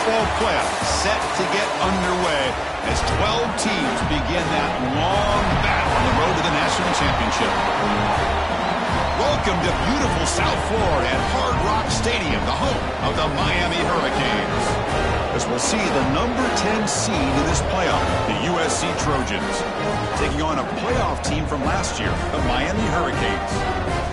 Football playoff set to get underway as 12 teams begin that long battle on the road to the national championship. Welcome to beautiful South Florida at Hard Rock Stadium, the home of the Miami Hurricanes. As we'll see the number 10 seed in this playoff, the USC Trojans, taking on a playoff team from last year, the Miami Hurricanes.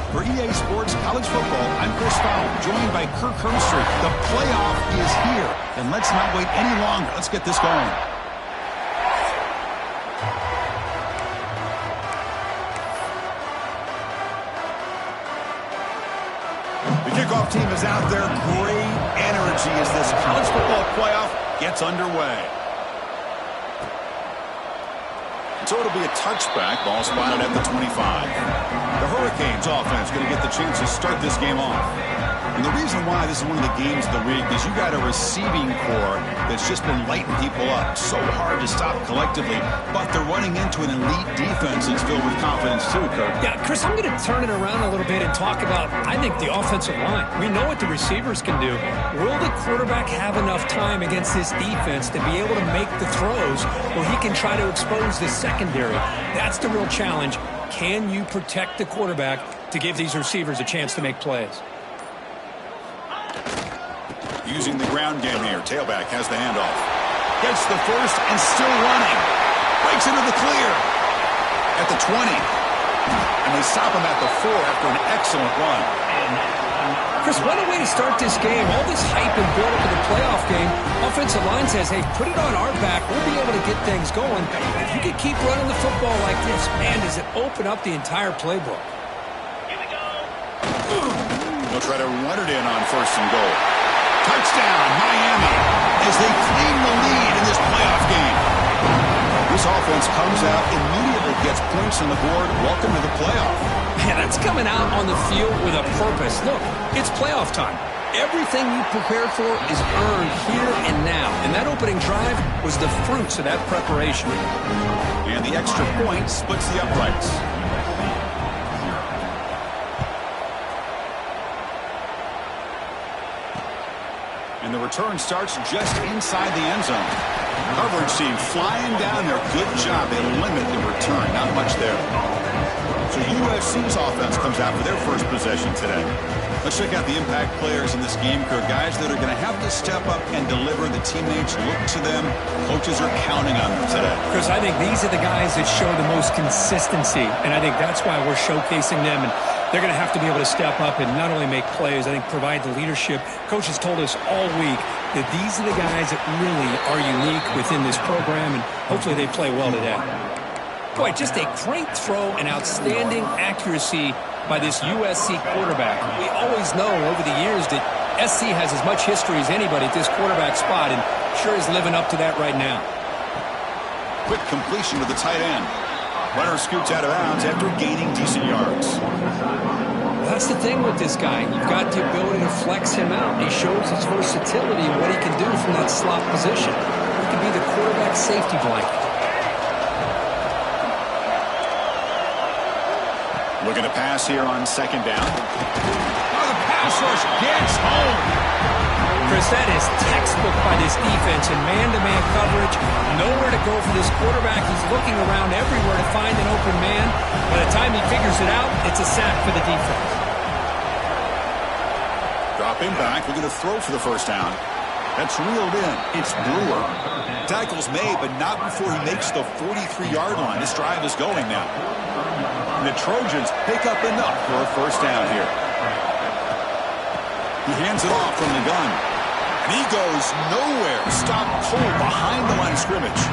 For EA Sports College Football, I'm Chris Fowler, joined by Kirk Herbstreit. The playoff is here, and let's not wait any longer. Let's get this going. The kickoff team is out there. Great energy as this college football playoff gets underway. So it'll be a touchback. Ball spotted at the 25. The Hurricanes offense going to get the chance to start this game off. And the reason why this is one of the games of the week is you got a receiving core that's just been lighting people up. So hard to stop collectively, but they're running into an elite defense that's filled with confidence too, Kirk. Yeah, Chris, I'm going to turn it around a little bit and talk about, I think, the offensive line. We know what the receivers can do. Will the quarterback have enough time against this defense to be able to make the throws where he can try to expose the secondary? That's the real challenge. Can you protect the quarterback to give these receivers a chance to make plays? Using the ground game here. Tailback has the handoff. Gets the first and still running. Breaks into the clear. At the 20. And they stop him at the 4 after an excellent run. Chris, what a way to start this game. All this hype and build up to the playoff game. Offensive line says, hey, put it on our back. We'll be able to get things going. If you can keep running the football like this, man, does it open up the entire playbook. Here we go. They'll try to run it in on first and goal. Touchdown, Miami, as they claim the lead in this playoff game. This offense comes out, immediately gets points on the board. Welcome to the playoff. Yeah, that's coming out on the field with a purpose. Look, it's playoff time. Everything you prepared for is earned here and now. And that opening drive was the fruits of that preparation. And the extra point splits the uprights. And the return starts just inside the end zone. Coverage team flying down there. Good job. They limit the return. Not much there. So USC's offense comes out for their first possession today. Let's check out the impact players in this game, Kirk. Guys that are going to have to step up and deliver. The teammates look to them. Coaches are counting on them today. Chris, I think these are the guys that show the most consistency. And I think that's why we're showcasing them. And they're going to have to be able to step up and not only make plays, I think provide the leadership. Coaches told us all week that these are the guys that really are unique within this program, and hopefully they play well today. Boy, just a great throw and outstanding accuracy by this USC quarterback. We always know over the years that SC has as much history as anybody at this quarterback spot, and sure is living up to that right now. Quick completion to the tight end. Runner scoots out of bounds after gaining decent yards. That's the thing with this guy. You've got the ability to flex him out. He shows his versatility and what he can do from that slot position. He can be the quarterback safety blanket. Looking to pass here on second down. Oh, the pass rush gets home. Chris, that is textbook by this defense in man-to-man coverage. Nowhere to go for this quarterback. He's looking around everywhere to find an open man. By the time he figures it out, it's a sack for the defense. Drop him back. We're going to throw for the first down. That's reeled in. It's Brewer. Tackle's made, but not before he makes the 43-yard line. This drive is going now. And the Trojans pick up enough for a first down here. He hands it off from the gun. And he goes nowhere. Stopped cold behind the line of scrimmage.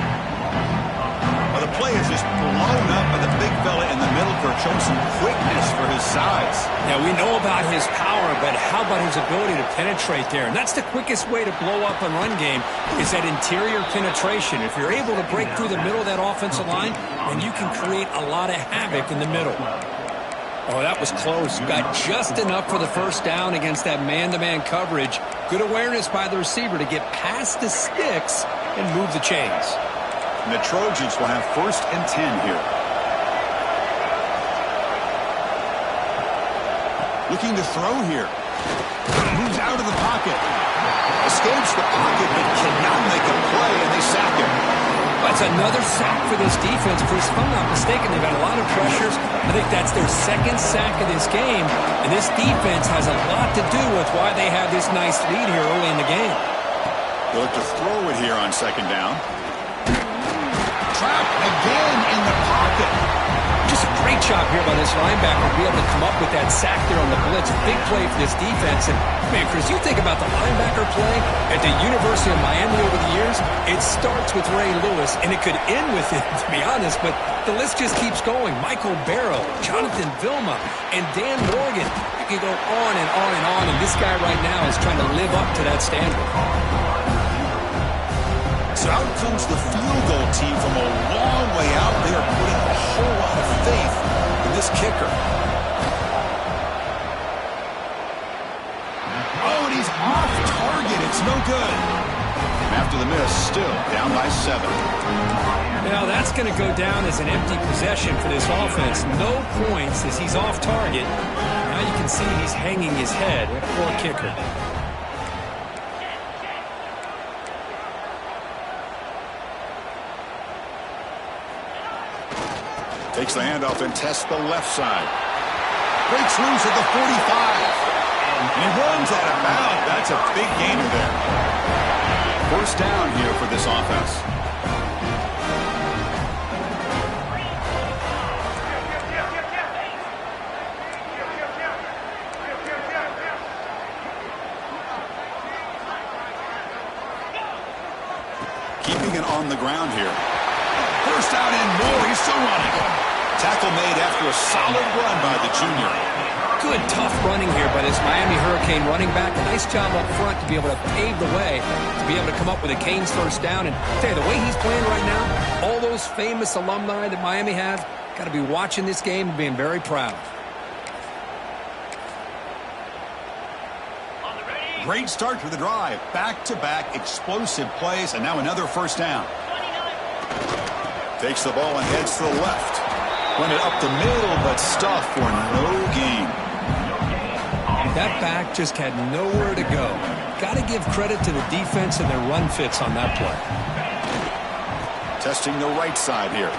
Well, the play is just blown up by the big fella in the middle. Kirk showing some quickness for his size. Yeah, we know about his power, but how about his ability to penetrate there? And that's the quickest way to blow up a run game is that interior penetration. If you're able to break through the middle of that offensive line, then you can create a lot of havoc in the middle. Oh, that was close. Got just enough for the first down against that man-to-man coverage. Good awareness by the receiver to get past the sticks and move the chains. And the Trojans will have first and 10 here. Looking to throw here. Moves out of the pocket. Escapes the pocket, but cannot make a play, and they sack him. That's another sack for this defense. Chris, if I'm not mistaken, they've had a lot of pressures. I think that's their second sack of this game, and this defense has a lot to do with why they have this nice lead here early in the game. They'll look to throw it here on second down. Trapped again in the pocket. Just a great job here by this linebacker to be able to come up with that sack there on the blitz. Big play for this defense. And, man, Chris, you think about the linebacker play at the University of Miami over the years, it starts with Ray Lewis, and it could end with it, to be honest, but the list just keeps going. Michael Barrow, Jonathan Vilma, and Dan Morgan. You can go on and on and on, and this guy right now is trying to live up to that standard. So out comes the field goal team from a long way out. They are putting a whole lot of faith in this kicker. Oh, and he's off target. It's no good. And after the miss, still down by 7. Now that's going to go down as an empty possession for this offense. No points as he's off target. Now you can see he's hanging his head. Poor kicker. Takes the handoff and tests the left side. Breaks loose at the 45. And he runs out of bounds. That's a big gainer there. First down here for this offense. Keeping it on the ground here. First out and more. He's still running. Tackle made after a solid run by the junior. Good, tough running here by this Miami Hurricane running back. A nice job up front to be able to pave the way, to be able to come up with a Canes first down. And tell you, the way he's playing right now, all those famous alumni that Miami have, got to be watching this game and being very proud. Great start to the drive. Back-to-back explosive plays, and now another first down. Takes the ball and heads to the left. Run it up the middle, but stuffed for no gain. That back just had nowhere to go. Got to give credit to the defense and their run fits on that play. Testing the right side here.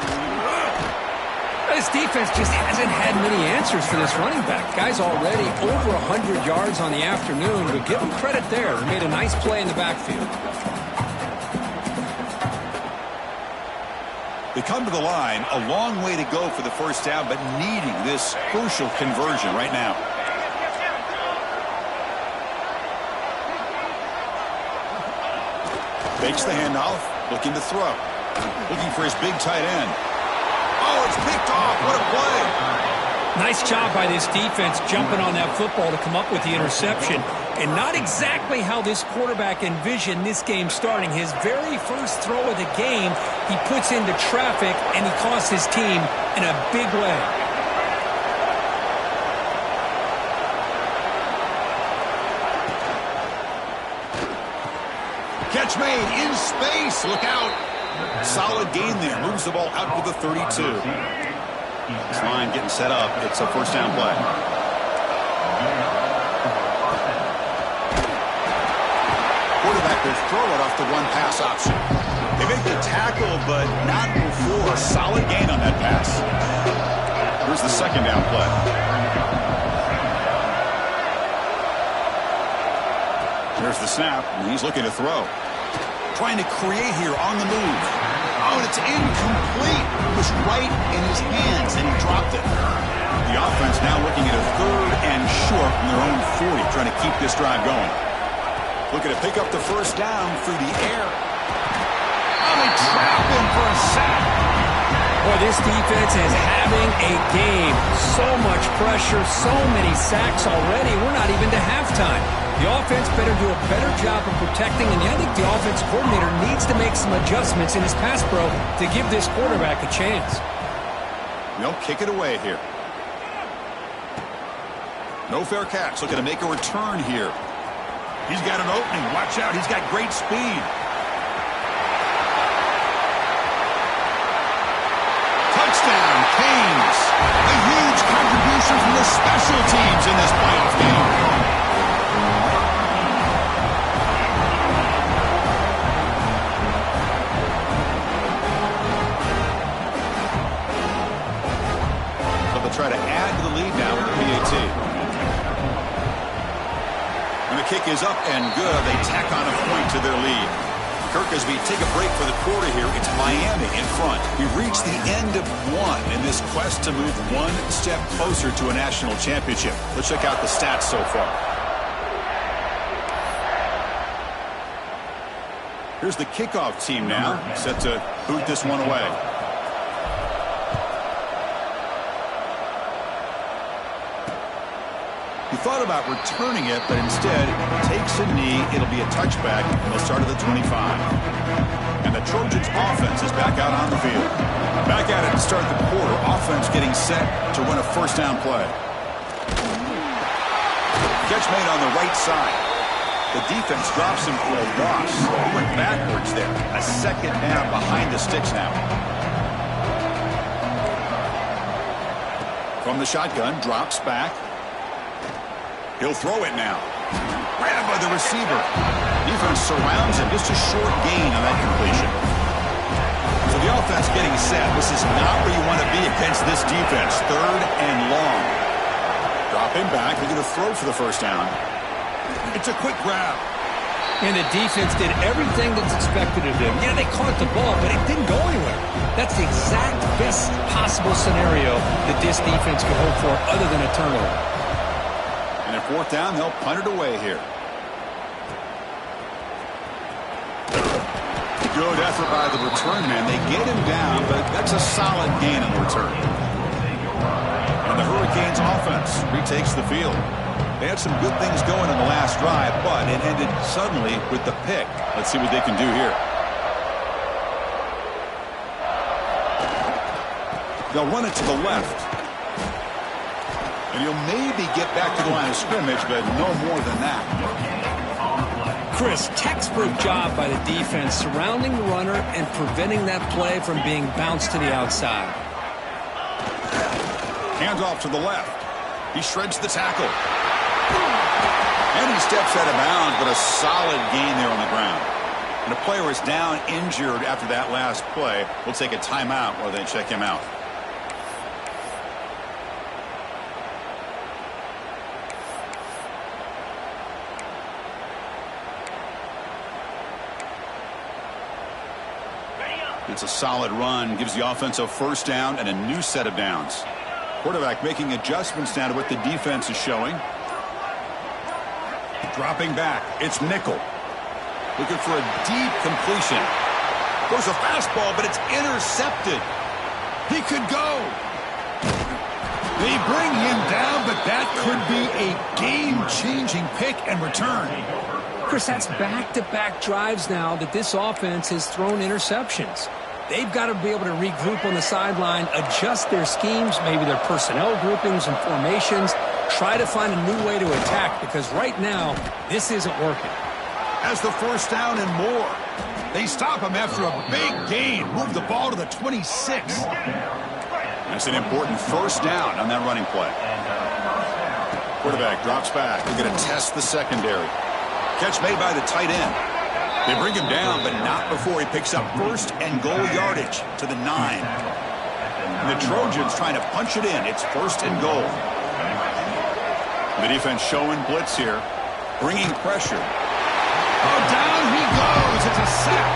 This defense just hasn't had many answers for this running back. Guy's already over 100 yards on the afternoon, but give him credit there. He made a nice play in the backfield. They come to the line, a long way to go for the first down, but needing this crucial conversion right now. Fakes the handoff, looking to throw. Looking for his big tight end. Oh, it's picked off. What a play. Nice job by this defense jumping on that football to come up with the interception. And not exactly how this quarterback envisioned this game starting. His very first throw of the game, he puts into traffic, and he costs his team in a big way. Catch made in space. Look out. Solid gain there. Moves the ball out to the 32. This line getting set up. It's a first down play. Quarterback will throw it off the one pass option. They make the tackle, but not before. Solid gain on that pass. Here's the second down play. There's the snap, and he's looking to throw. Trying to create here on the move. Oh, and it's incomplete. It was right in his hands, and he dropped it. The offense now looking at a 3rd and short from their own 40, trying to keep this drive going. Looking to pick up the first down through the air. Oh, they trap him for a sack. Boy, this defense is having a game. So much pressure, so many sacks already. We're not even to halftime. The offense better do a better job of protecting, and I think the offense coordinator needs to make some adjustments in his pass pro to give this quarterback a chance. They'll kick it away here. No fair catch. Looking to make a return here. He's got an opening. Watch out. He's got great speed. Touchdown, Canes. A huge contribution from the special teams in this playoff game. is up and good. They tack on a point to their lead. Kirk, as we take a break for the quarter here, it's Miami in front. We've reached the end of one in this quest to move one step closer to a national championship. Let's check out the stats so far. Here's the kickoff team now, set to boot this one away. He thought about returning it, but instead takes a knee. It'll be a touchback. They'll start at the 25. And the Trojans offense is back out on the field. Back at it to start the quarter. Offense getting set to run a first down play. Catch made on the right side. The defense drops him for a loss. He went backwards there. A second down behind the sticks now. From the shotgun, drops back. He'll throw it now. Grabbed by the receiver. Defense surrounds him. Just a short gain on that completion. So the offense getting set. This is not where you want to be against this defense. Third and long. Dropping back. They're going to throw for the first down. It's a quick grab. And the defense did everything that's expected of them. Yeah, they caught the ball, but it didn't go anywhere. That's the exact best possible scenario that this defense could hope for other than a turnover. And at fourth down, they'll punt it away here. Good effort by the return man. They get him down, but that's a solid gain in the return. And the Hurricanes offense retakes the field. They had some good things going in the last drive, but it ended suddenly with the pick. Let's see what they can do here. They'll run it to the left. And you'll maybe get back to the line of scrimmage, but no more than that. Chris, textbook job by the defense surrounding the runner and preventing that play from being bounced to the outside. Hands off to the left. He shreds the tackle. And he steps out of bounds, but a solid gain there on the ground. And the player is down injured after that last play. We'll take a timeout while they check him out. It's a solid run, gives the offense a first down and a new set of downs. Quarterback making adjustments now to what the defense is showing. Dropping back, it's nickel. Looking for a deep completion. Goes a fastball, but it's intercepted. He could go. They bring him down, but that could be a game-changing pick and return. Chris, that's back-to-back drives now that this offense has thrown interceptions. They've got to be able to regroup on the sideline, adjust their schemes, maybe their personnel groupings and formations, try to find a new way to attack, because right now, this isn't working. Has the first down and more. They stop him after a big gain. Move the ball to the 26. That's an important first down on that running play. Quarterback drops back. They're going to test the secondary. Catch made by the tight end. They bring him down, but not before he picks up first and goal yardage to the 9. And the Trojans trying to punch it in. It's first and goal. The defense showing blitz here, bringing pressure. Oh, down he goes. It's a sack.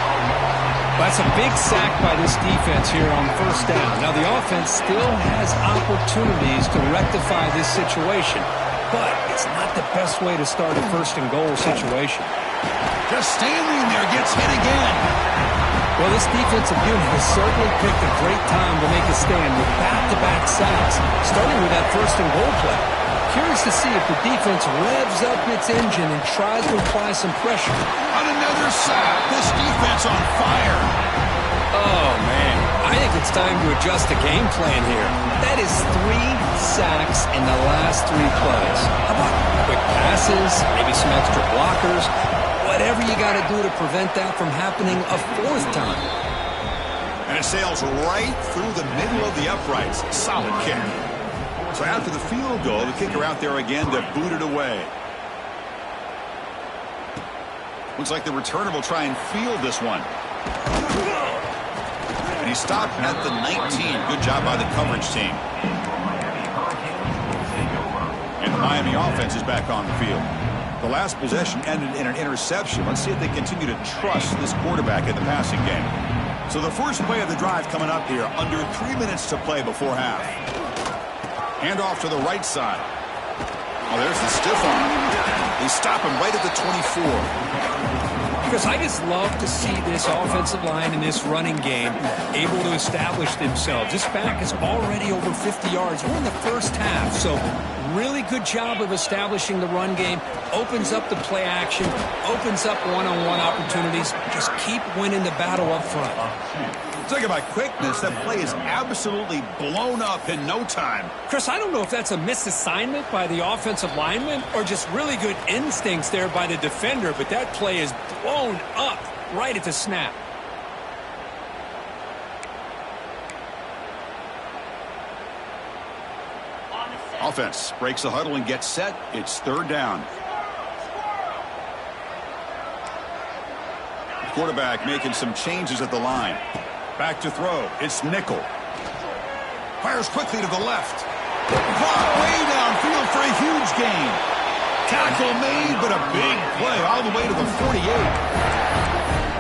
That's a big sack by this defense here on first down. Now, the offense still has opportunities to rectify this situation, but it's not the best way to start a first and goal situation. Just standing there, gets hit again. Well, this defensive unit has certainly picked a great time to make a stand with back-to-back sacks, starting with that first and goal play. Curious to see if the defense revs up its engine and tries to apply some pressure. On another sack, this defense on fire. Oh, man. I think it's time to adjust the game plan here. That is 3 sacks in the last 3 plays. How about quick passes, maybe some extra blockers? Whatever you got to do to prevent that from happening a 4th time. And it sails right through the middle of the uprights. Solid kick. So after the field goal, the kicker out there again to boot it away. Looks like the returner will try and field this one. And he stopped at the 19. Good job by the coverage team. And the Miami offense is back on the field. The last possession ended in an interception. Let's see if they continue to trust this quarterback in the passing game. So the first play of the drive coming up here, under 3 minutes to play before half. Hand off to the right side. Oh, there's the stiff arm. They stop him right at the 24. Because I just love to see this offensive line and this running game able to establish themselves. This back is already over 50 yards. We're in the first half, so really good job of establishing the run game. Opens up the play action, opens up one-on-one opportunities. Just keep winning the battle up front. Talk about quickness. That play is absolutely blown up in no time. Chris, I don't know if that's a misassignment by the offensive lineman or just really good instincts there by the defender, but that play is blown up right at the snap. Offense breaks the huddle and gets set. It's third down. Quarterback making some changes at the line. Back to throw. It's nickel. Fires quickly to the left. Caught way downfield for a huge gain. Tackle made, but a big play all the way to the 48.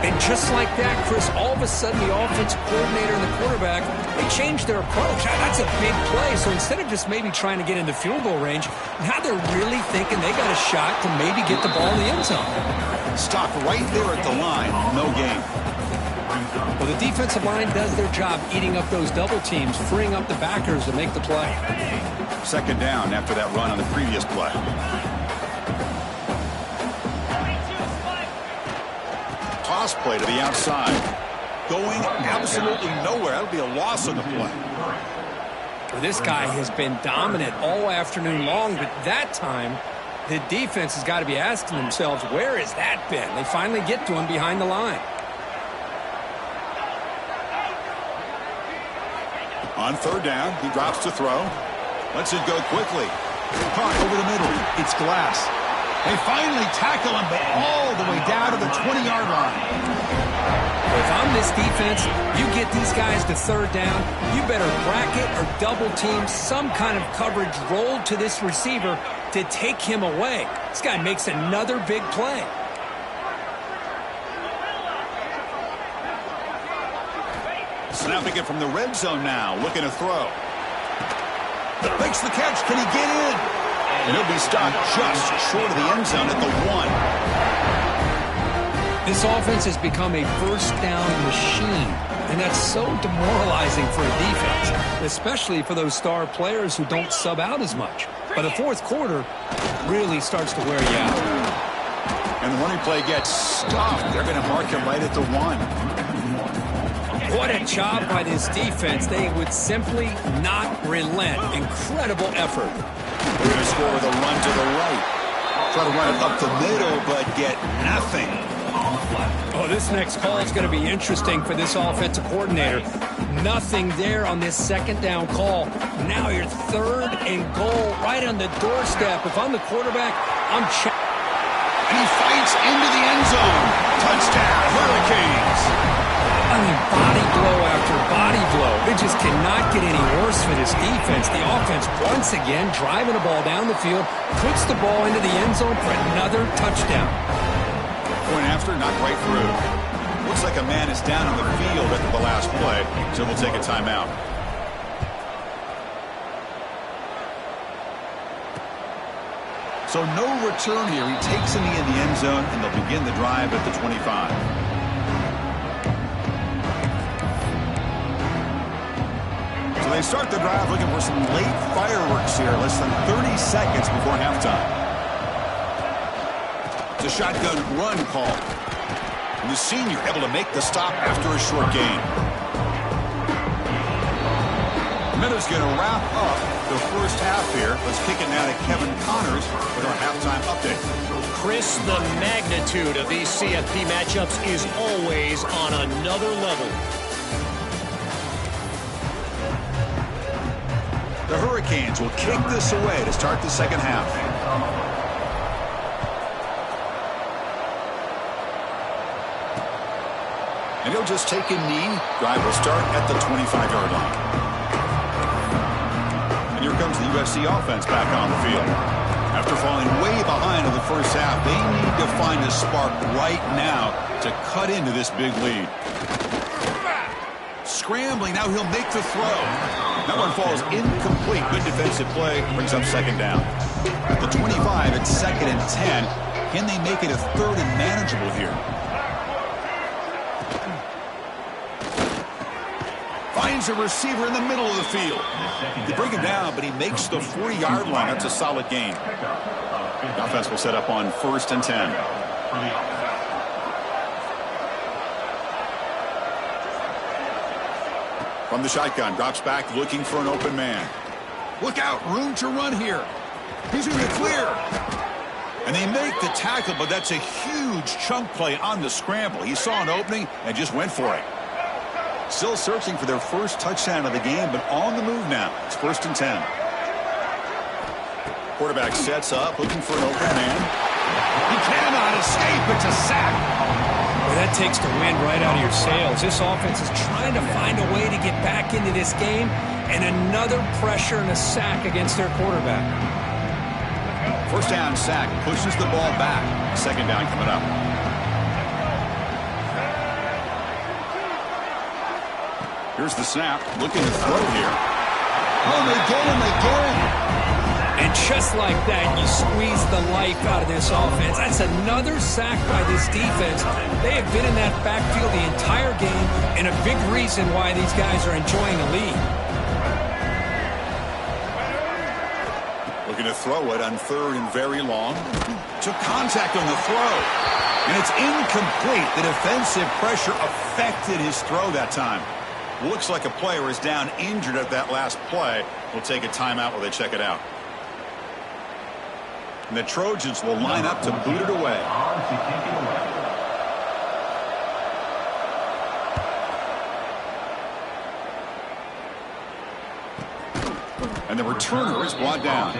And just like that, Chris, all of a sudden the offensive coordinator and the quarterback, they changed their approach. That's a big play. So instead of just maybe trying to get into field goal range, now they're really thinking they got a shot to maybe get the ball in the end zone. Stop right there at the line. No gain. Well, the defensive line does their job eating up those double teams, freeing up the backers to make the play. Second down after that run on the previous play. Toss play to the outside. Going absolutely nowhere. That'll be a loss on the play. Well, this guy has been dominant all afternoon long, but that time the defense has got to be asking themselves, where has that been? They finally get to him behind the line. On third down, he drops to throw. Lets it go quickly. Caught over the middle. It's Glass. They finally tackle him, but all the way down to the 20-yard line. If I'm this defense, you get these guys to third down, you better bracket or double team some kind of coverage rolled to this receiver to take him away. This guy makes another big play. Snapping it from the red zone now, looking to throw. Makes the catch. Can he get in? And he'll be stopped just short of the end zone at the 1. This offense has become a first down machine, and that's so demoralizing for a defense, especially for those star players who don't sub out as much. By the fourth quarter, really starts to wear you out. And the running play gets stopped. They're going to mark him right at the 1. What a job by this defense. They would simply not relent. Incredible effort. They're going to score with a run to the right. Try to run it up the middle, but get nothing. Oh, this next call is going to be interesting for this offensive coordinator. Nothing there on this second down call. Now you're third and goal right on the doorstep. If I'm the quarterback, I'm checking. And he fights into the end zone. Touchdown, Hurricanes. I mean, body blow after body blow. It just cannot get any worse for this defense. The offense, once again, driving the ball down the field, puts the ball into the end zone for another touchdown. Point after, not right through. Looks like a man is down on the field at the last play, so we'll take a timeout. So no return here. He takes in the end zone, and they'll begin the drive at the 25. So they start the drive looking for some late fireworks here, less than 30 seconds before halftime. It's a shotgun run call. And the senior able to make the stop after a short gain. Miller's going to wrap up the first half here. Let's kick it now to Kevin Connors with our halftime update. Chris, the magnitude of these CFP matchups is always on another level. The Hurricanes will kick this away to start the second half. And he'll just take a knee. Drive will start at the 25-yard line. And here comes the USC offense back on the field. After falling way behind in the first half, they need to find a spark right now to cut into this big lead. Scrambling, now he'll make the throw. That one falls incomplete. Good defensive play, brings up second down. At the 25, it's 2nd and 10. Can they make it a 3rd and manageable here? Finds a receiver in the middle of the field. They bring him down, but he makes the 40-yard line. That's a solid gain. The offense will set up on 1st and 10. From the shotgun, drops back looking for an open man. Look out, room to run here. He's in the clear. And they make the tackle, but that's a huge chunk play on the scramble. He saw an opening and just went for it. Still searching for their first touchdown of the game, but on the move now. It's 1st and 10. Quarterback sets up, looking for an open man. He cannot escape. It's a sack. Well, that takes the wind right out of your sails. This offense is trying to find a way to get back into this game, and another pressure and a sack against their quarterback. First down sack, pushes the ball back. Second down coming up. Here's the snap, looking to throw here. Oh, they get him again. And just like that, you squeeze the life out of this offense. That's another sack by this defense. They have been in that backfield the entire game, and a big reason why these guys are enjoying a lead. Looking to throw it on 3rd and very long. Took contact on the throw. And it's incomplete. The defensive pressure affected his throw that time. Looks like a player is down injured at that last play. We'll take a timeout while they check it out. And the Trojans will line up to boot it away. And the returner is brought down.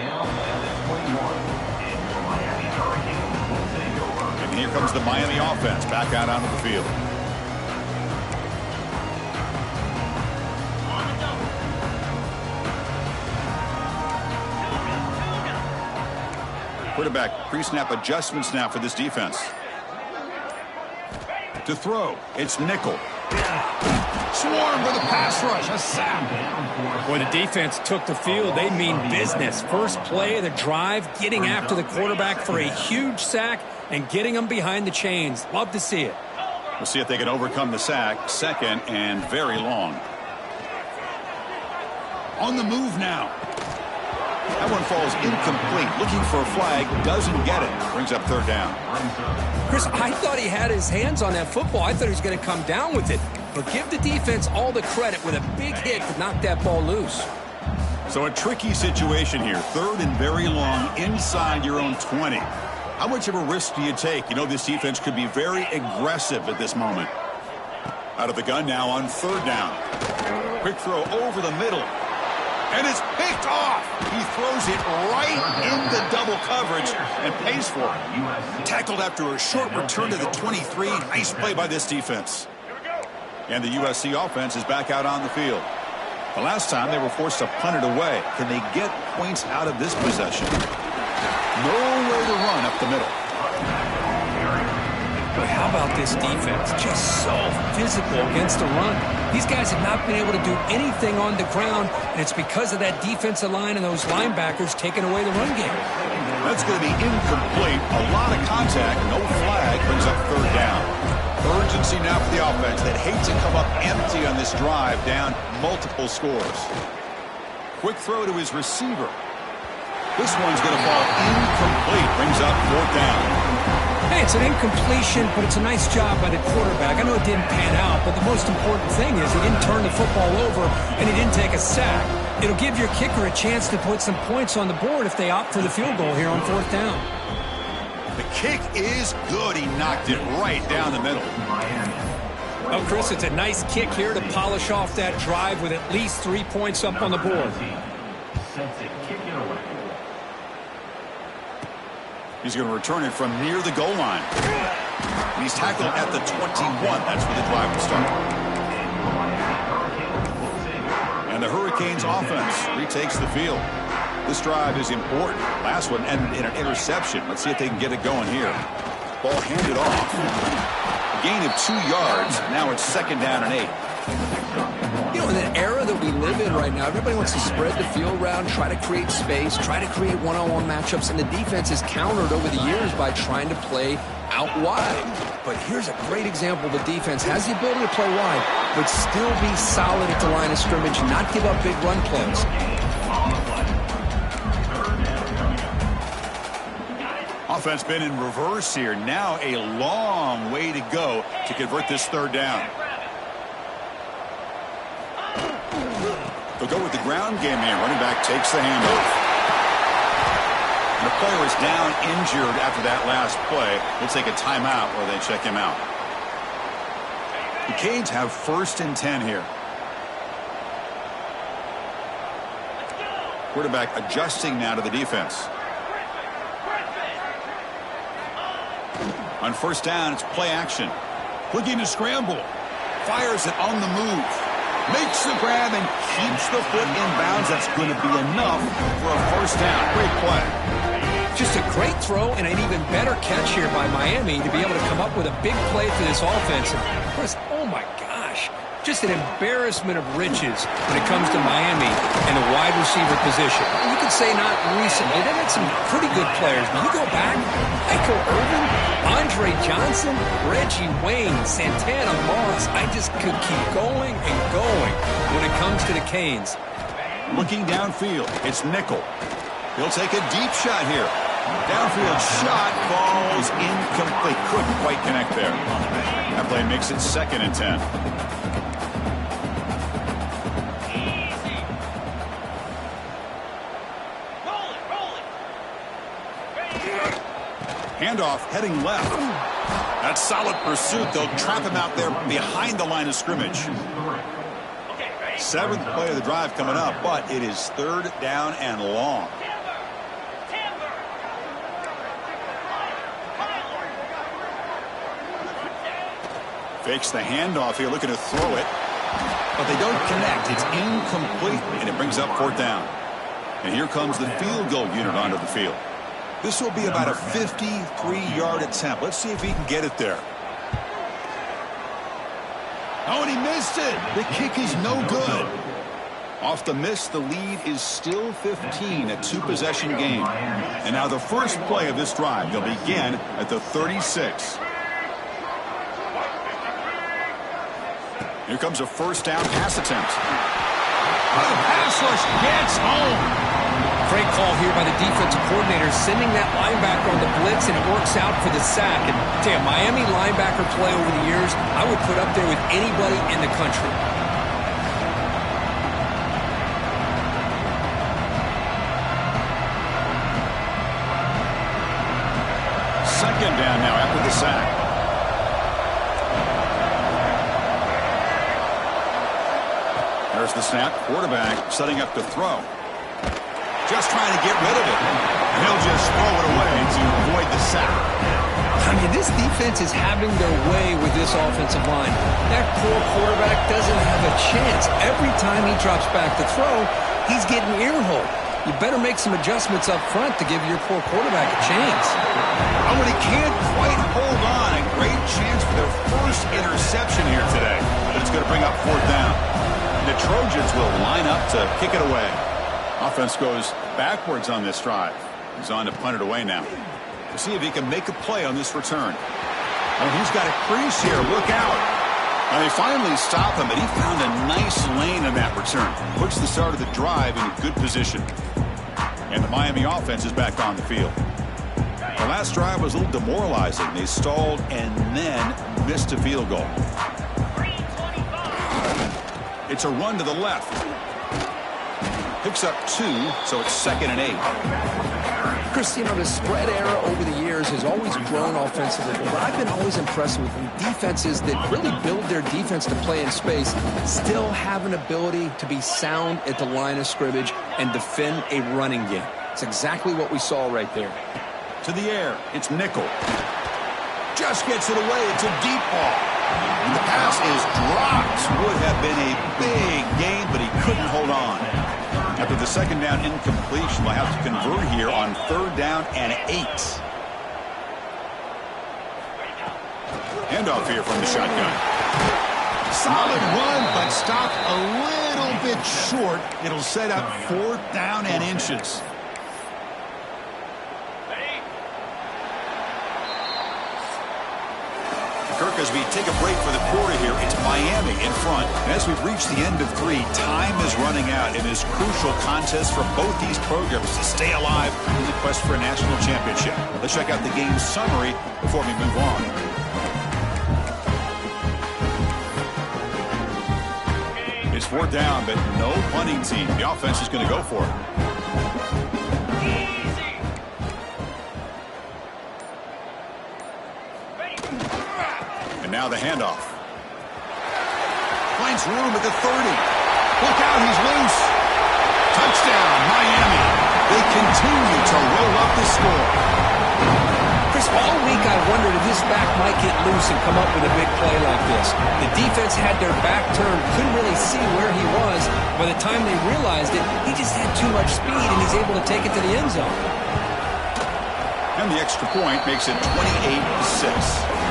And here comes the Miami offense back out onto the field. Quarterback pre-snap adjustments now for this defense. To throw, it's nickel. Swarm for the pass rush, a sack. Boy, the defense took the field. They mean business. First play of the drive, getting after the quarterback for a huge sack and getting him behind the chains. Love to see it. We'll see if they can overcome the sack. 2nd and very long. On the move now. That one falls incomplete. Looking for a flag, doesn't get it. Brings up 3rd down. Chris, I thought he had his hands on that football. I thought he was going to come down with it. But give the defense all the credit with a big hit to knock that ball loose. So a tricky situation here. 3rd and very long inside your own 20. How much of a risk do you take? You know this defense could be very aggressive at this moment. Out of the gun now on 3rd down. Quick throw over the middle. And it's picked off. He throws it right into double coverage and pays for it. Tackled after a short return to the 23. Nice play by this defense. And the USC offense is back out on the field. The last time they were forced to punt it away. Can they get points out of this possession? No way to run up the middle. But how about this defense? Just so physical against the run. These guys have not been able to do anything on the ground, and it's because of that defensive line and those linebackers taking away the run game. That's going to be incomplete. A lot of contact, no flag, brings up 3rd down. Urgency now for the offense that hates to come up empty on this drive, down multiple scores. Quick throw to his receiver. This one's going to fall incomplete, brings up 4th down. Hey, it's an incompletion, but it's a nice job by the quarterback. I know it didn't pan out, but the most important thing is he didn't turn the football over and he didn't take a sack. It'll give your kicker a chance to put some points on the board if they opt for the field goal here on 4th down. The kick is good. He knocked it right down the middle. Well, Chris, it's a nice kick here to polish off that drive with at least 3 points up on the board. He's going to return it from near the goal line. And he's tackled at the 21. That's where the drive will start. And the Hurricanes offense retakes the field. This drive is important. Last one ended in an interception. Let's see if they can get it going here. Ball handed off. A gain of 2 yards. Now it's 2nd down and 8. You know, in the era that we live in right now, everybody wants to spread the field around, try to create space, try to create one-on-one matchups, and the defense has countered over the years by trying to play out wide. But here's a great example. The defense has the ability to play wide, but still be solid at the line of scrimmage, not give up big run plays. Offense been in reverse here. Now a long way to go to convert this 3rd down. They'll go with the ground game here. Running back takes the handoff. And the player is down injured after that last play. We'll take a timeout or they check him out. The Canes have 1st and 10 here. Quarterback adjusting now to the defense. On 1st down, it's play action. Looking to scramble. Fires it on the move. Makes the grab and keeps the foot in bounds. That's going to be enough for a 1st down. Great play. Just a great throw and an even better catch here by Miami to be able to come up with a big play for this offense. And of course, oh my gosh, just an embarrassment of riches when it comes to Miami and the wide receiver position. And you could say not recently. They've had some pretty good players, but you go back, Michael Irvin, Andre Johnson, Reggie Wayne, Santana Moss. I just could keep going and going when it comes to the Canes. Looking downfield, it's Nickel. He'll take a deep shot here. Downfield shot falls incomplete. Couldn't quite connect there. That play makes it 2nd and 10. Handoff heading left. That's solid pursuit. They'll trap him out there behind the line of scrimmage. 7th play of the drive coming up, but it is 3rd down and long. Fakes the handoff here, looking to throw it. But they don't connect. It's incomplete, and it brings up 4th down. And here comes the field goal unit onto the field. This will be about a 53-yard attempt. Let's see if he can get it there. Oh, and he missed it. The kick is no good. Off the miss, the lead is still 15, a 2-possession game. And now the first play of this drive. They'll begin at the 36. Here comes a 1st down pass attempt. The pass rush gets home. Great call here by the defensive coordinator, sending that linebacker on the blitz, and it works out for the sack. And damn, Miami linebacker play over the years, I would put up there with anybody in the country. Second down now after the sack. There's the snap. Quarterback setting up to throw. Just trying to get rid of it. And he'll just throw it away to avoid the sack. I mean, this defense is having their way with this offensive line. That poor quarterback doesn't have a chance. Every time he drops back to throw, he's getting earholed. You better make some adjustments up front to give your poor quarterback a chance. Oh, and he can't quite hold on. A great chance for their first interception here today. But it's going to bring up 4th down. The Trojans will line up to kick it away. Offense goes backwards on this drive. He's on to punt it away now. We'll see if he can make a play on this return. Oh, he's got a crease here. Look out. And they finally stop him, but he found a nice lane on that return. Puts the start of the drive in a good position. And the Miami offense is back on the field. The last drive was a little demoralizing. They stalled and then missed a field goal. It's a run to the left. Picks up 2, so it's 2nd and 8. Chris, you know, the spread era over the years has always grown offensively, but I've been always impressed with defenses that really build their defense to play in space, still have an ability to be sound at the line of scrimmage and defend a running game. It's exactly what we saw right there. To the air, it's Nickel. Just gets it away. It's a deep ball. And the pass is dropped. Would have been a big gain, but he couldn't hold on. After the second down incompletion, they'll have to convert here on 3rd down and 8. Handoff here from the shotgun. Solid run, but stopped a little bit short. It'll set up 4th down and inches. Kirk, as we take a break for the quarter here, it's Miami in front. And as we've reached the end of 3, time is running out in this crucial contest for both these programs to stay alive in the quest for a national championship. Let's check out the game summary before we move on. It's 4th down, but no punting team. The offense is going to go for it. And now the handoff. Finds room at the 30. Look out, he's loose. Touchdown, Miami. They continue to roll up the score. Chris, all week I wondered if this back might get loose and come up with a big play like this. The defense had their back turned, couldn't really see where he was. By the time they realized it, he just had too much speed, and he's able to take it to the end zone. And the extra point makes it 28-6.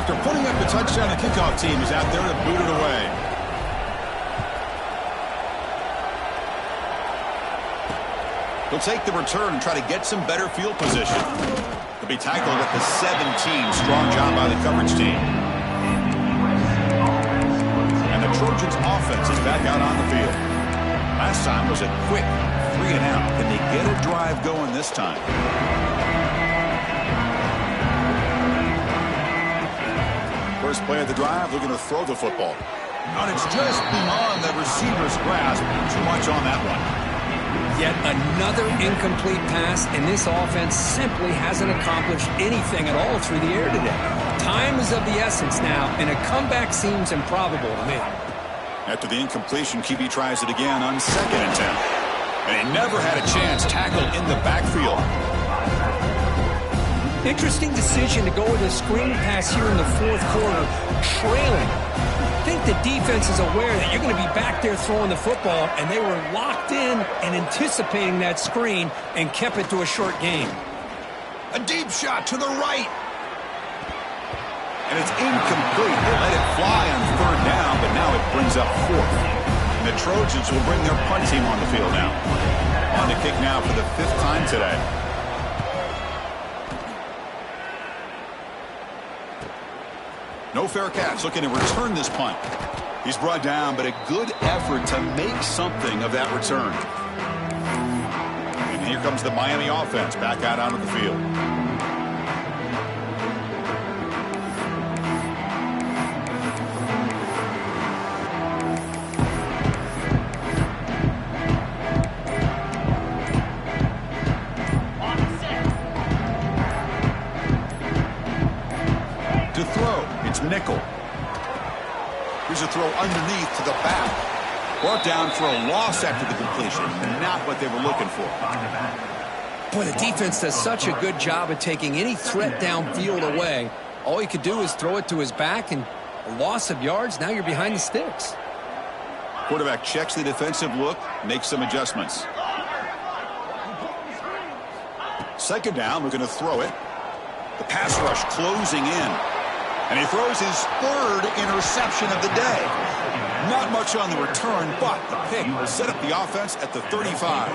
After putting up the touchdown, the kickoff team is out there to boot it away. He'll take the return and try to get some better field position. He'll be tackled at the 17. Strong job by the coverage team. And the Trojans' offense is back out on the field. Last time was a quick 3 and out. Can they get a drive going this time? First play of the drive, looking to throw the football. And it's just beyond the receiver's grasp. Too much on that one. Yet another incomplete pass, and this offense simply hasn't accomplished anything at all through the air today. Time is of the essence now, and a comeback seems improbable to me. After the incompletion, QB tries it again on 2nd and 10. And he never had a chance tackled in the backfield. Interesting decision to go with a screen pass here in the 4th quarter, trailing. I think the defense is aware that you're going to be back there throwing the football, and they were locked in and anticipating that screen and kept it to a short game. A deep shot to the right. And it's incomplete. They let it fly on 3rd down, but now it brings up 4th. And the Trojans will bring their punt team on the field now. On the kick now for the 5th time today. No fair catch, looking to return this punt. He's brought down, but a good effort to make something of that return. And here comes the Miami offense back out onto the field. To throw. Nickel. Here's a throw underneath to the back. Brought down for a loss after the completion. Not what they were looking for. Boy, the defense does such a good job of taking any threat downfield away. All he could do is throw it to his back, and a loss of yards, now you're behind the sticks. Quarterback checks the defensive look, makes some adjustments. 2nd down, looking to throw it. The pass rush closing in. And he throws his 3rd interception of the day. Not much on the return, but the pick will set up the offense at the 35.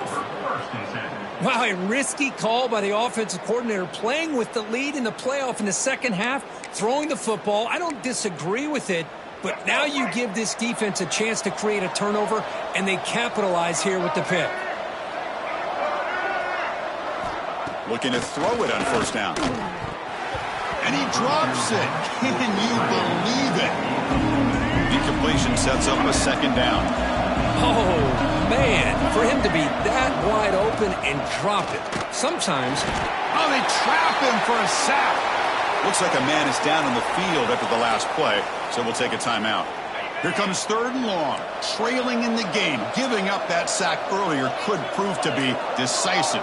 Wow, a risky call by the offensive coordinator, playing with the lead in the playoff in the second half, throwing the football. I don't disagree with it, but now you give this defense a chance to create a turnover, and they capitalize here with the pick. Looking to throw it on 1st down. And he drops it. Can you believe it? Incompletion sets up a 2nd down. Oh, man. For him to be that wide open and drop it. Sometimes. Oh, they trap him for a sack. Looks like a man is down in the field after the last play, so we'll take a timeout. Here comes 3rd and long. Trailing in the game. Giving up that sack earlier could prove to be decisive.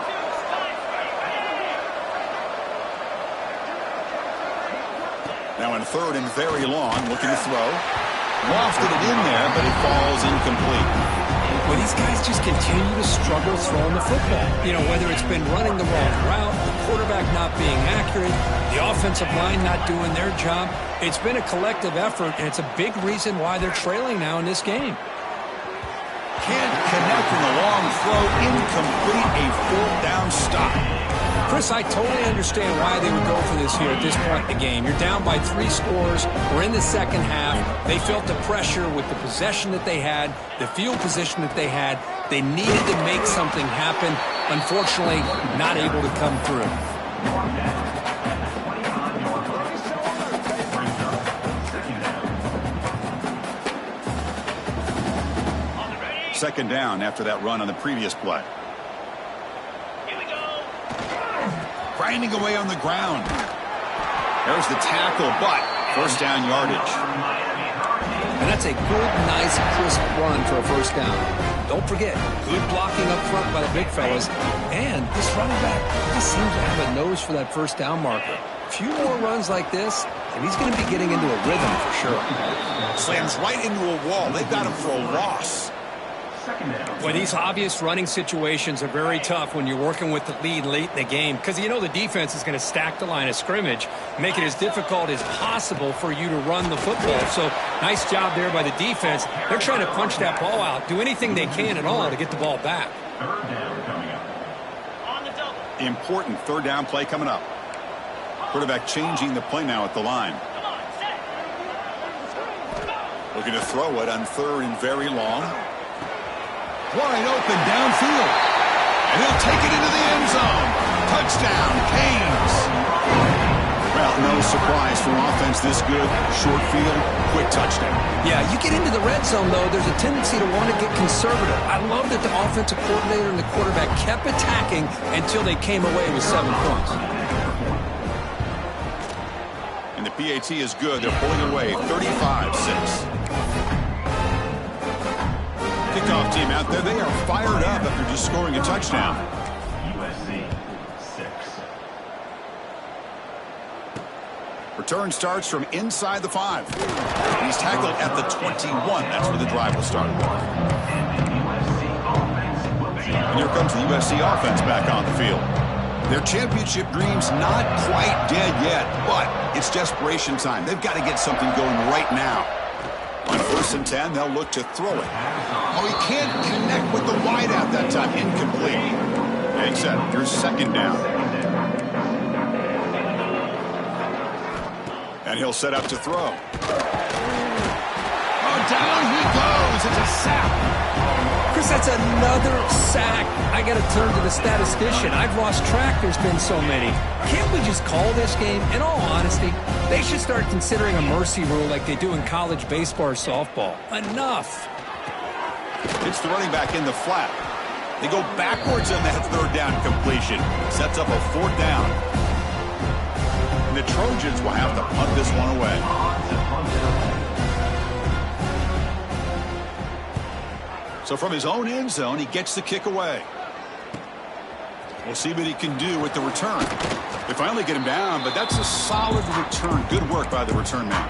Now in 3rd and very long, looking to throw. Lofted it in there, but it falls incomplete. Well, these guys just continue to struggle throwing the football. You know, whether it's been running the wrong route, the quarterback not being accurate, the offensive line not doing their job. It's been a collective effort, and it's a big reason why they're trailing now in this game. Can't connect in the long throw. Incomplete, a 4th down stop. Chris, I totally understand why they would go for this here at this point in the game. You're down by 3 scores. We're in the second half. They felt the pressure with the possession that they had, the field position that they had. They needed to make something happen. Unfortunately, not able to come through. Second down after that run on the previous play. Grinding away on the ground. There's the tackle, but 1st down yardage. And that's a good, nice, crisp run for a 1st down. Don't forget, good blocking up front by the big fellas. And this running back just seems to have a nose for that 1st down marker. A few more runs like this, and he's going to be getting into a rhythm for sure. Slams right into a wall. They've got him for a loss. Well, these obvious running situations are very tough when you're working with the lead late in the game because you know the defense is going to stack the line of scrimmage, make it as difficult as possible for you to run the football. So nice job there by the defense. They're trying to punch that ball out, do anything they can at all to get the ball back. Important 3rd down play coming up. Quarterback changing the play now at the line. Looking to throw it on 3rd and very long. Wide open downfield. And he'll take it into the end zone. Touchdown, Canes. Well, no surprise for offense this good. Short field, quick touchdown. Yeah, you get into the red zone, though, there's a tendency to want to get conservative. I love that the offensive coordinator and the quarterback kept attacking until they came away with 7 points. And the PAT is good. They're pulling away 35-6. Kickoff team out there. They are fired up after just scoring a touchdown. USC 6. Return starts from inside the 5. He's tackled at the 21. That's where the drive will start. And here comes the USC offense back on the field. Their championship dreams not quite dead yet, but it's desperation time. They've got to get something going right now. On 1st and 10, they'll look to throw it. Oh, he can't connect with the wideout that time. Incomplete. Makes that your 2nd down. And he'll set up to throw. Oh, down he goes. It's a sack. Chris, that's another sack. I got to turn to the statistician. I've lost track. There's been so many. Can't we just call this game? In all honesty, they should start considering a mercy rule like they do in college baseball or softball. Enough. It's the running back in the flat. They go backwards on that 3rd down completion. Sets up a 4th down. And the Trojans will have to punt this one away. So from his own end zone, he gets the kick away. We'll see what he can do with the return. They finally get him down, but that's a solid return. Good work by the return man.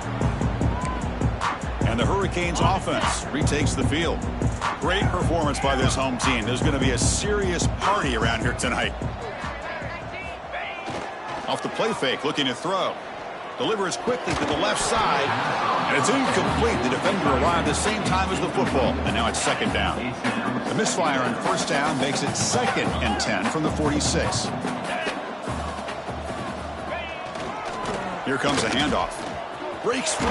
And the Hurricanes offense retakes the field. Great performance by this home team. There's going to be a serious party around here tonight. Off the play fake, looking to throw. Delivers quickly to the left side. And it's incomplete. The defender arrived the same time as the football. And now it's 2nd down. The misfire on 1st down makes it 2nd and 10 from the 46. Here comes a handoff. Breaks free.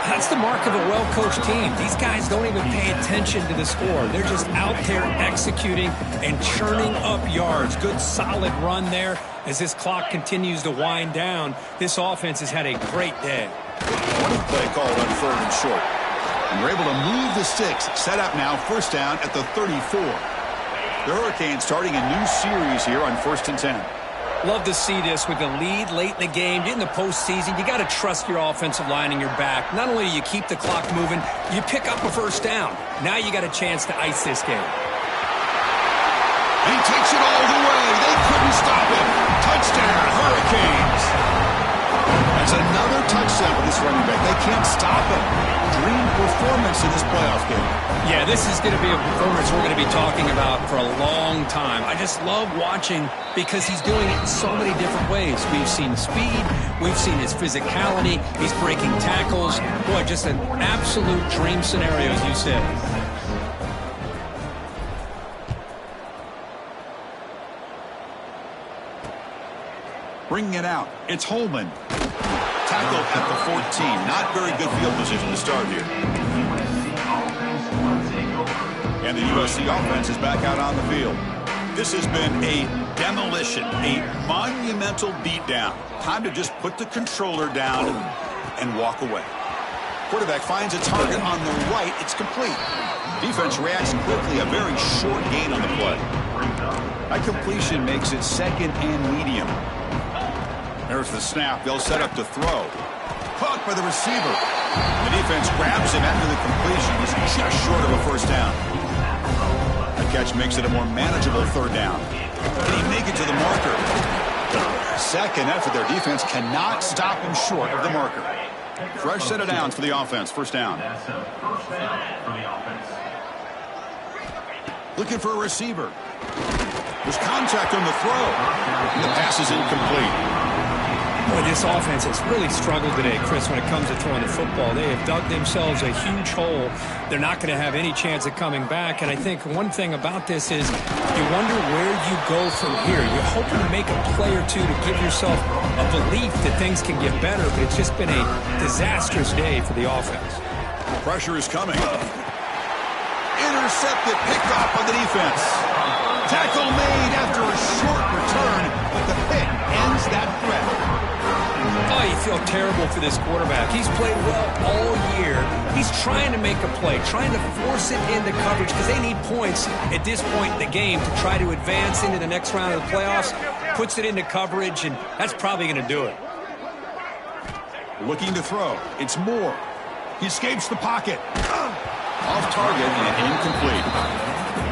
That's the mark of a well-coached team. These guys don't even pay attention to the score. They're just out there executing and churning up yards. Good, solid run there. As this clock continues to wind down, this offense has had a great day. One play called on 3rd and short. And they're able to move the sticks. Set up now, 1st down at the 34. The Hurricanes starting a new series here on 1st and 10. Love to see this with the lead late in the game. In the postseason, you got to trust your offensive line and your back. Not only do you keep the clock moving, you pick up a first down. Now you got a chance to ice this game. He takes it all the way. They couldn't stop him. Touchdown, Hurricanes. That's another touchdown for this running back. They can't stop him. Dream performance in this playoff game. Yeah, this is going to be a performance we're going to be talking about for a long time. I just love watching because he's doing it in so many different ways. We've seen speed. We've seen his physicality. He's breaking tackles. Boy, just an absolute dream scenario, as you said. Bringing it out. It's Holman. Tackle at the 14. Not very good field position to start here. And the USC offense is back out on the field. This has been a demolition, a monumental beatdown. Time to just put the controller down and walk away. Quarterback finds a target on the right. It's complete. Defense reacts quickly. A very short gain on the play. That completion makes it second and medium. There's the snap. They'll set up to throw. Caught by the receiver. The defense grabs him after the completion. He's just short of a first down. The catch makes it a more manageable third down. Can he make it to the marker? Second effort. Their defense cannot stop him short of the marker. Fresh set of downs for the offense. First down. Looking for a receiver. There's contact on the throw. And the pass is incomplete. Boy, this offense has really struggled today, Chris, when it comes to throwing the football. They have dug themselves a huge hole. They're not going to have any chance of coming back. And I think one thing about this is you wonder where you go from here. You're hoping to make a play or two to give yourself a belief that things can get better, but it's just been a disastrous day for the offense. Pressure is coming. Intercepted, picked off on the defense. Tackle made after a short return, but the pick ends that threat. Oh, you feel terrible for this quarterback. He's played well all year. He's trying to make a play, trying to force it into coverage because they need points at this point in the game to try to advance into the next round of the playoffs. Puts it into coverage, and that's probably going to do it. Looking to throw. It's Moore. He escapes the pocket. Off target and incomplete.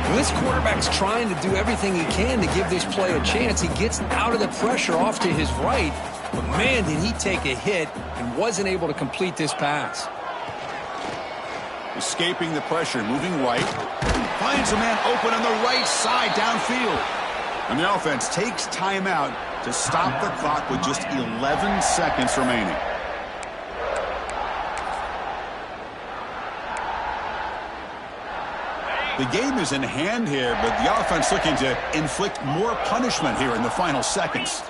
Well, this quarterback's trying to do everything he can to give this play a chance. He gets out of the pressure off to his right, but man, did he take a hit and wasn't able to complete this pass. Escaping the pressure, moving right. Finds a man open on the right side downfield. And the offense takes timeout to stop the clock with just 11 seconds remaining. The game is in hand here, but the offense looking to inflict more punishment here in the final seconds.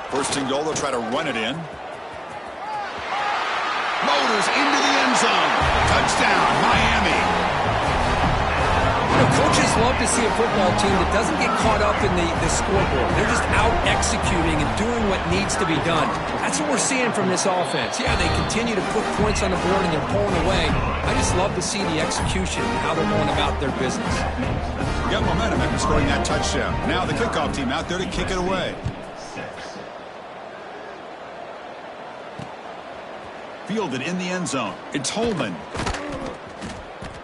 First and goal, they'll try to run it in. Motors into the end zone. Touchdown, Miami. You know, coaches love to see a football team that doesn't get caught up in the scoreboard. They're just out executing and doing what needs to be done. That's what we're seeing from this offense. Yeah, they continue to put points on the board and they're pulling away. I just love to see the execution and how they're going about their business. Got momentum after scoring that touchdown. Now the kickoff team out there to kick it away. Fielded in the end zone. It's Holman.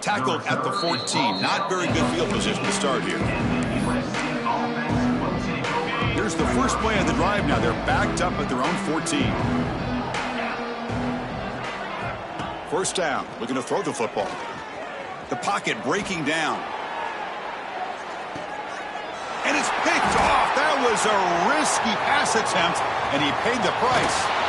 Tackled at the 14. Not very good field position to start here. Here's the first play of the drive now. They're backed up at their own 14. First down. Looking to throw the football. The pocket breaking down. And it's picked off. That was a risky pass attempt, and he paid the price.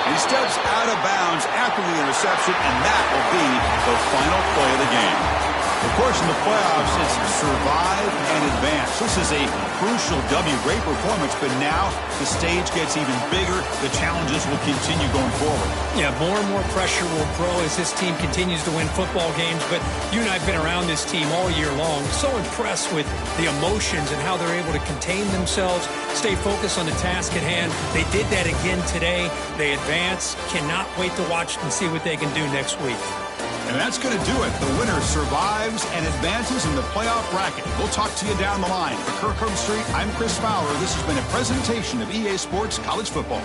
He steps out of bounds after the interception, and that will be the final play of the game. Of course, in the playoffs, it's survive and advance. This is a crucial W. Great performance, but now the stage gets even bigger. The challenges will continue going forward. Yeah, more and more pressure will grow as this team continues to win football games, but you and I have been around this team all year long. So impressed with the emotions and how they're able to contain themselves, stay focused on the task at hand. They did that again today. They advance. Cannot wait to watch and see what they can do next week. And that's going to do it. The winner survives and advances in the playoff bracket. We'll talk to you down the line. For Kirkland Street, I'm Chris Fowler. This has been a presentation of EA Sports College Football.